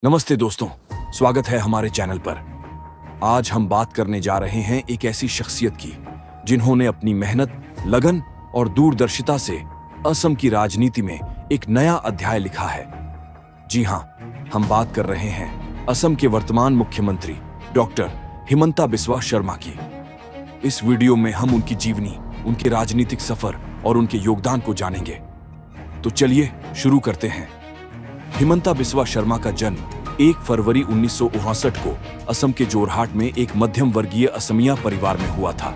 नमस्ते दोस्तों, स्वागत है हमारे चैनल पर। आज हम बात करने जा रहे हैं एक ऐसी शख्सियत की जिन्होंने अपनी मेहनत, लगन और दूरदर्शिता से असम की राजनीति में एक नया अध्याय लिखा है। जी हां, हम बात कर रहे हैं असम के वर्तमान मुख्यमंत्री डॉक्टर हिमंता बिस्वा शर्मा की। इस वीडियो में हम उनकी जीवनी, उनके राजनीतिक सफर और उनके योगदान को जानेंगे। तो चलिए शुरू करते हैं। हिमंता बिस्वा शर्मा का जन्म 1 फरवरी 1959 को असम के जोरहाट में एक मध्यम वर्गीय असमिया परिवार में हुआ था।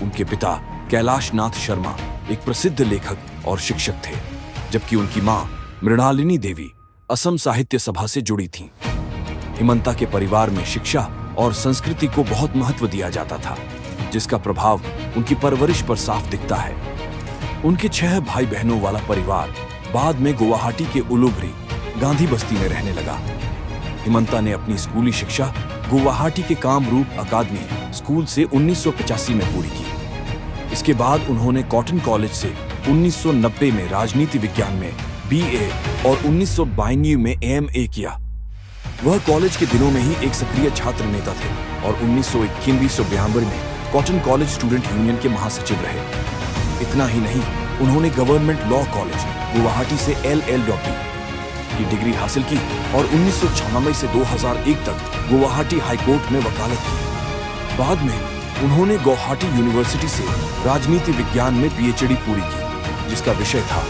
उनके पिता कैलाश नाथ शर्मा एक प्रसिद्ध लेखक और शिक्षक थे, जबकि उनकी मां मृणालिनी देवी असम साहित्य सभा से जुड़ी थीं। हिमंता के परिवार में शिक्षा और संस्कृति को बहुत महत्व दिया जाता था, जिसका प्रभाव उनकी परवरिश पर साफ दिखता है। उनके 6 भाई बहनों वाला परिवार बाद में गुवाहाटी के उलुभरी गांधी बस्ती में रहने लगा। हिमंता ने अपनी स्कूली शिक्षा गुवाहाटी के कामरूप अकादमी स्कूल से 1985 में पूरी की। इसके बाद उन्होंने कॉटन कॉलेज से 1990 में राजनीति विज्ञान में BA और 1992 में MA किया। वह कॉलेज के दिनों में ही एक सक्रिय छात्र नेता थे और 1991-92 में कॉटन कॉलेज स्टूडेंट यूनियन के महासचिव रहे। इतना ही नहीं, उन्होंने गवर्नमेंट लॉ कॉलेज गुवाहाटी से LL.D की डिग्री हासिल की और 1996 से 2001 तक गुवाहाटी हाईकोर्ट में वकालत की। बाद में उन्होंने गुवाहाटी यूनिवर्सिटी से राजनीति विज्ञान में PhD पूरी की, जिसका विषय था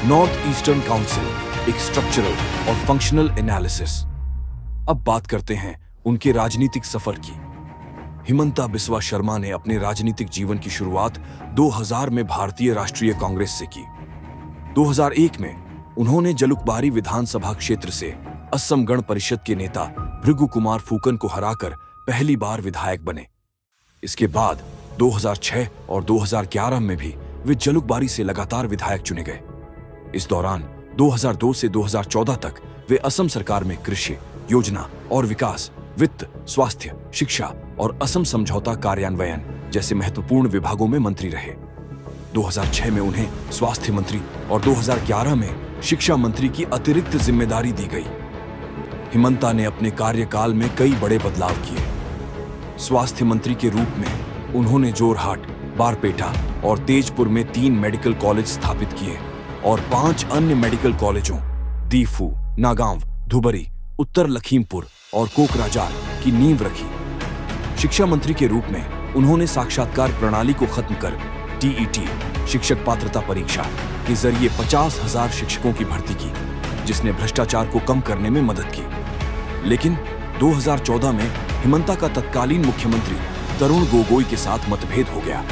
नॉर्थ ईस्टर्न काउंसिल, एक स्ट्रक्चरल और फंक्शनल एनालिसिस। अब बात करते हैं उनके राजनीतिक सफर की। हिमंता बिस्वा शर्मा ने अपने राजनीतिक जीवन की शुरुआत 2000 में भारतीय राष्ट्रीय कांग्रेस से की। 2001 में उन्होंने जलुकबारी विधानसभा क्षेत्र से असम गण परिषद के नेता भृगु कुमार फुकन को हराकर पहली बार विधायक बने। इसके बाद 2006 और 2011 में भी वे जलुकबारी से लगातार विधायक चुने गए। इस दौरान 2002 से 2014 तक वे असम सरकार में कृषि, योजना और विकास, वित्त, स्वास्थ्य, शिक्षा और असम समझौता कार्यान्वयन जैसे महत्वपूर्ण विभागों में मंत्री रहे। 2006 में उन्हें स्वास्थ्य मंत्री और 2011 में शिक्षा मंत्री की अतिरिक्त जिम्मेदारी दी गई। हिमंता ने अपने कार्यकाल में कई बड़े बदलाव किए। स्वास्थ्य मंत्री के रूप में उन्होंने जोरहाट, बारपेटा और तेजपुर में 3 मेडिकल कॉलेज स्थापित किए और 5 अन्य मेडिकल कॉलेजों दीफू, नागांव, धुबरी, उत्तर लखीमपुर और कोकराझार की नींव रखी। शिक्षा मंत्री के रूप में उन्होंने साक्षात्कार प्रणाली को खत्म कर TET, शिक्षक पात्रता परीक्षा के जरिए 50,000 शिक्षकों की भर्ती की, जिसने भ्रष्टाचार को कम करने में मदद की। लेकिन 2014 में हिमंता का तत्कालीन मुख्यमंत्री तरुण गोगोई के साथ मतभेद हो गया।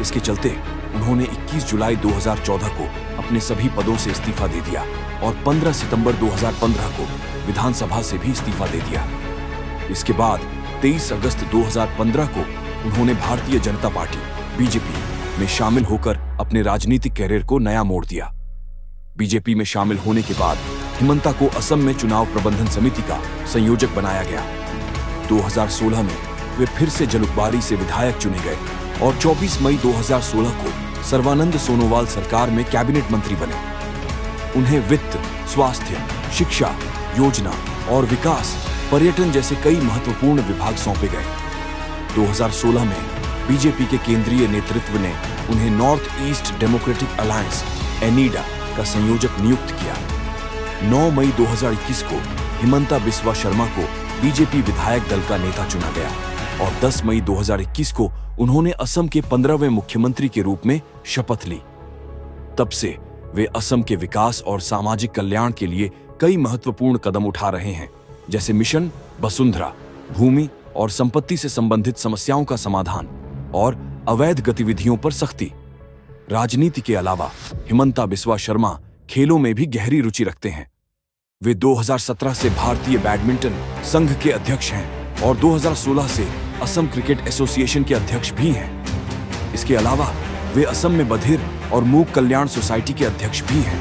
इसके चलते उन्होंने 21 जुलाई 2014 को अपने सभी पदों से इस्तीफा दे दिया और 15 सितंबर 2015 को विधानसभा से भी इस्तीफा दे दिया। इसके बाद 23 अगस्त 2015 को उन्होंने भारतीय जनता पार्टी BJP में शामिल होकर अपने राजनीतिक कैरियर को नया मोड़ दिया। BJP में शामिल होने के बाद हिमंता को असम में चुनाव प्रबंधन समिति का संयोजक बनाया गया। 2016 में वे फिर से जलुकबारी से विधायक चुने गए और 24 मई 2016 को सर्बानंद सोनोवाल सरकार में कैबिनेट मंत्री बने। उन्हें वित्त, स्वास्थ्य, शिक्षा, योजना और विकास, पर्यटन जैसे कई महत्वपूर्ण विभाग सौंपे गए। 2016 में BJP के केंद्रीय नेतृत्व ने उन्हें north east democratic alliance NEDA का संयोजक नियुक्त किया। 9 मई 2021 को हिमंता बिस्वा शर्मा को BJP विधायक दल का नेता चुना गया और 10 मई 2021 को उन्होंने असम के 15वें मुख्यमंत्री के रूप में शपथ ली। तब से वे असम के विकास और सामाजिक कल्याण के लिए कई महत्वपूर्ण कदम उठा रहे हैं, जैसे मिशन वसुंधरा, भूमि और संपत्ति से संबंधित समस्याओं का समाधान और अवैध गतिविधियों पर सख्ती। राजनीति के अलावा हिमंता बिस्वा शर्मा खेलों में भी गहरी रुचि रखते हैं। वे 2017 से भारतीय बैडमिंटन संघ के अध्यक्ष हैं और 2016 से असम क्रिकेट एसोसिएशन के अध्यक्ष भी हैं। इसके अलावा वे असम में बधिर और मूक कल्याण सोसाइटी के अध्यक्ष भी हैं।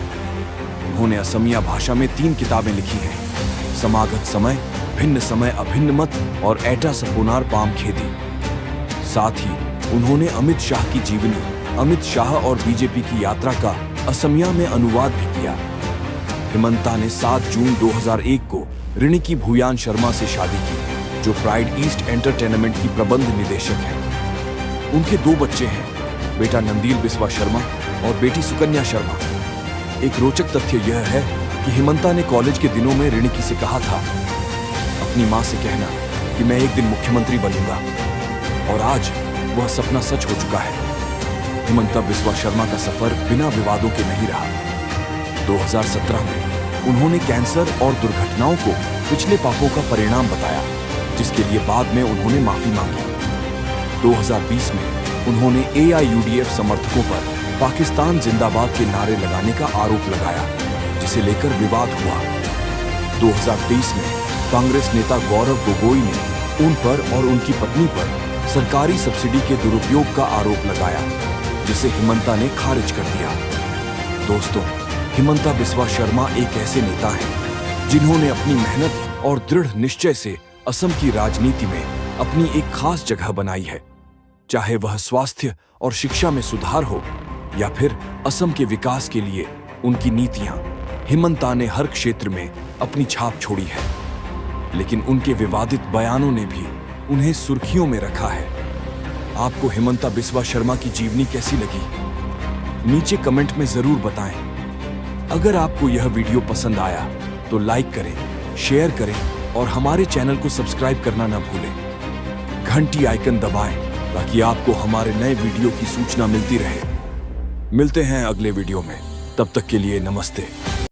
उन्होंने असमिया भाषा में 3 किताबें लिखी हैं, समागत समय, भिन्न समय अभिन्न मत और एटा सपोनार पाम खेती। साथ ही उन्होंने अमित शाह की जीवनी, अमित शाह और BJP की यात्रा का असमिया में अनुवाद भी किया। हिमंता ने 7 जून 2001 को रिणिकी भूयान शर्मा से शादी की, जो प्राइड ईस्ट एंटरटेनमेंट की प्रबंध निदेशक हैं। उनके 2 बच्चे हैं, बेटा नंदील बिस्वा शर्मा और बेटी सुकन्या शर्मा। एक रोचक तथ्य यह है कि हिमंता ने कॉलेज के दिनों में रिणिकी से कहा था, अपनी मां से कहना कि मैं एक दिन मुख्यमंत्री बनूंगा, और आज वह सपना सच हो चुका है। हिमंता बिस्वा शर्मा का सफर बिना विवादों के नहीं रहा। 2017 में उन्होंने कैंसर और दुर्घटनाओं को पिछले पापों का परिणाम बताया, जिसके लिए बाद में उन्होंने माफी मांगी। 2020 में उन्होंने AIUDF समर्थकों पर पाकिस्तान जिंदाबाद के नारे लगाने का आरोप लगाया, जिसे लेकर विवाद हुआ। 2023 में कांग्रेस नेता गौरव गोगोई ने उन पर और उनकी पत्नी पर सरकारी सब्सिडी के दुरुपयोग का आरोप लगाया, जिसे हिमंता ने खारिज कर दिया। दोस्तों, हिमंता बिस्वा शर्मा एक ऐसे नेता हैं जिन्होंने अपनी मेहनत और दृढ़ निश्चय से असम की राजनीति में अपनी एक खास जगह बनाई है। चाहे वह स्वास्थ्य और शिक्षा में सुधार हो या फिर असम के विकास के लिए उनकी नीतियां, हिमंता ने हर क्षेत्र में अपनी छाप छोड़ी है। लेकिन उनके विवादित बयानों ने भी उन्हें सुर्खियों में रखा है। आपको हिमंता बिस्वा शर्मा की जीवनी कैसी लगी? नीचे कमेंट में जरूर बताएं। अगर आपको यह वीडियो पसंद आया तो लाइक करें, शेयर करें और हमारे चैनल को सब्सक्राइब करना न भूलें। घंटी आइकन दबाएं ताकि आपको हमारे नए वीडियो की सूचना मिलती रहे। मिलते हैं अगले वीडियो में, तब तक के लिए नमस्ते।